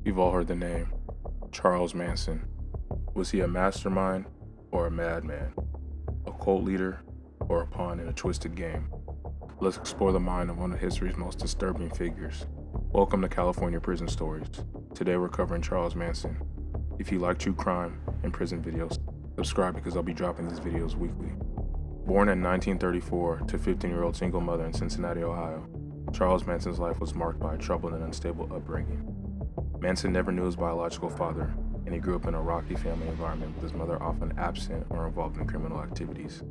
You've all heard the name, Charles Manson. Was he a mastermind or a madman? A cult leader or a pawn in a twisted game? Let's explore the mind of one of history's most disturbing figures. Welcome to California Prison Stories. Today we're covering Charles Manson. If you like true crime and prison videos, subscribe because I'll be dropping these videos weekly. Born in 1934 to a 15-year-old single mother in Cincinnati, Ohio, Charles Manson's life was marked by a troubled and unstable upbringing. Manson never knew his biological father, and he grew up in a rocky family environment with his mother often absent or involved in criminal activities.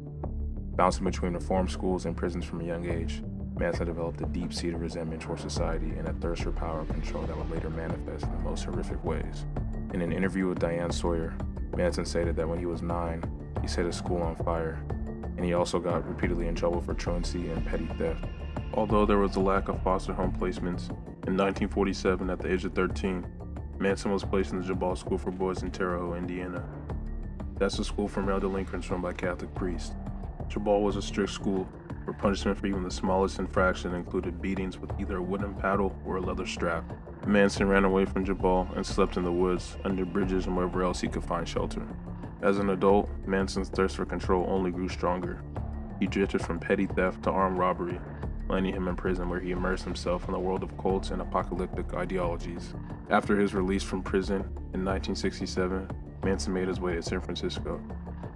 Bouncing between reform schools and prisons from a young age, Manson developed a deep-seated resentment toward society and a thirst for power and control that would later manifest in the most horrific ways. In an interview with Diane Sawyer, Manson stated that when he was 9, he set his school on fire, and he also got repeatedly in trouble for truancy and petty theft. Although there was a lack of foster home placements, in 1947, at the age of 13, Manson was placed in the Jabal School for Boys in Terre Haute, Indiana. That's a school for male delinquents run by Catholic priests. Jabal was a strict school where punishment for even the smallest infraction included beatings with either a wooden paddle or a leather strap. Manson ran away from Jabal and slept in the woods, under bridges, and wherever else he could find shelter. As an adult, Manson's thirst for control only grew stronger. He drifted from petty theft to armed robbery, landing him in prison where he immersed himself in the world of cults and apocalyptic ideologies. After his release from prison in 1967, Manson made his way to San Francisco.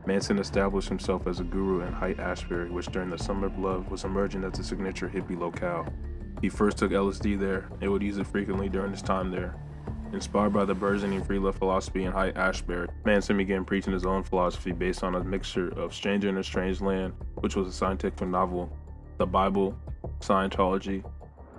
Manson established himself as a guru in Haight-Ashbury, which during the Summer of Love was emerging as a signature hippie locale. He first took LSD there and would use it frequently during his time there. Inspired by the burgeoning free love philosophy in Haight-Ashbury, Manson began preaching his own philosophy based on a mixture of Stranger in a Strange Land, which was a scientific novel, the Bible, Scientology,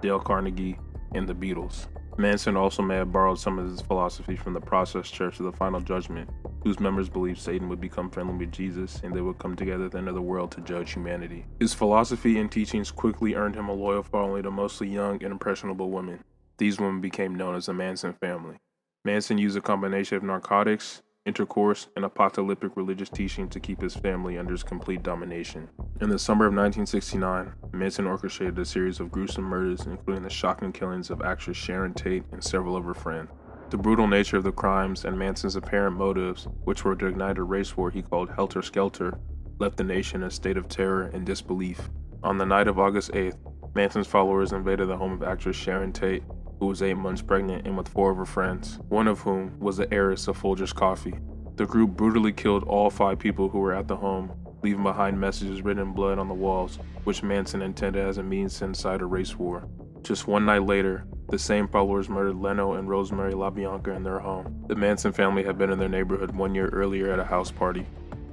Dale Carnegie, and the Beatles. Manson also may have borrowed some of his philosophy from the Process Church of the Final Judgment, whose members believed Satan would become friendly with Jesus and they would come together at the end of the world to judge humanity. His philosophy and teachings quickly earned him a loyal following to mostly young and impressionable women. These women became known as the Manson family. Manson used a combination of narcotics, intercourse, and apocalyptic religious teaching to keep his family under his complete domination. In the summer of 1969, Manson orchestrated a series of gruesome murders, including the shocking killings of actress Sharon Tate and several of her friends. The brutal nature of the crimes and Manson's apparent motives, which were to ignite a race war he called Helter Skelter, left the nation in a state of terror and disbelief. On the night of August 8th, Manson's followers invaded the home of actress Sharon Tate, who was 8 months pregnant and with 4 of her friends, one of whom was the heiress of Folgers Coffee. The group brutally killed all 5 people who were at the home, leaving behind messages written in blood on the walls, which Manson intended as a means to incite a race war. Just one night later, the same followers murdered Leno and Rosemary LaBianca in their home. The Manson family had been in their neighborhood 1 year earlier at a house party.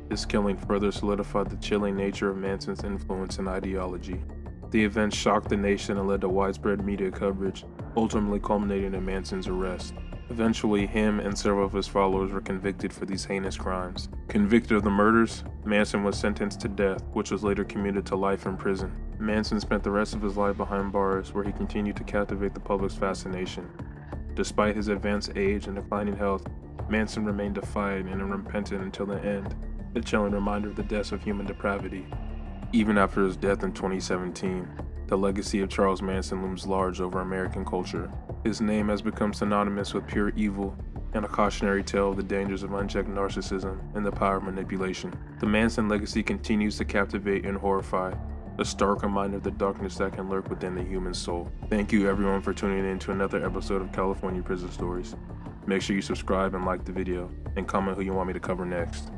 This killing further solidified the chilling nature of Manson's influence and ideology. The event shocked the nation and led to widespread media coverage, ultimately culminating in Manson's arrest. Eventually, him and several of his followers were convicted for these heinous crimes. Convicted of the murders, Manson was sentenced to death, which was later commuted to life in prison. Manson spent the rest of his life behind bars, where he continued to captivate the public's fascination. Despite his advanced age and declining health, Manson remained defiant and unrepentant until the end, a chilling reminder of the depths of human depravity. Even after his death in 2017, the legacy of Charles Manson looms large over American culture. His name has become synonymous with pure evil and a cautionary tale of the dangers of unchecked narcissism and the power of manipulation. The Manson legacy continues to captivate and horrify, a stark reminder of the darkness that can lurk within the human soul. Thank you everyone for tuning in to another episode of California Prison Stories. Make sure you subscribe and like the video, and comment who you want me to cover next.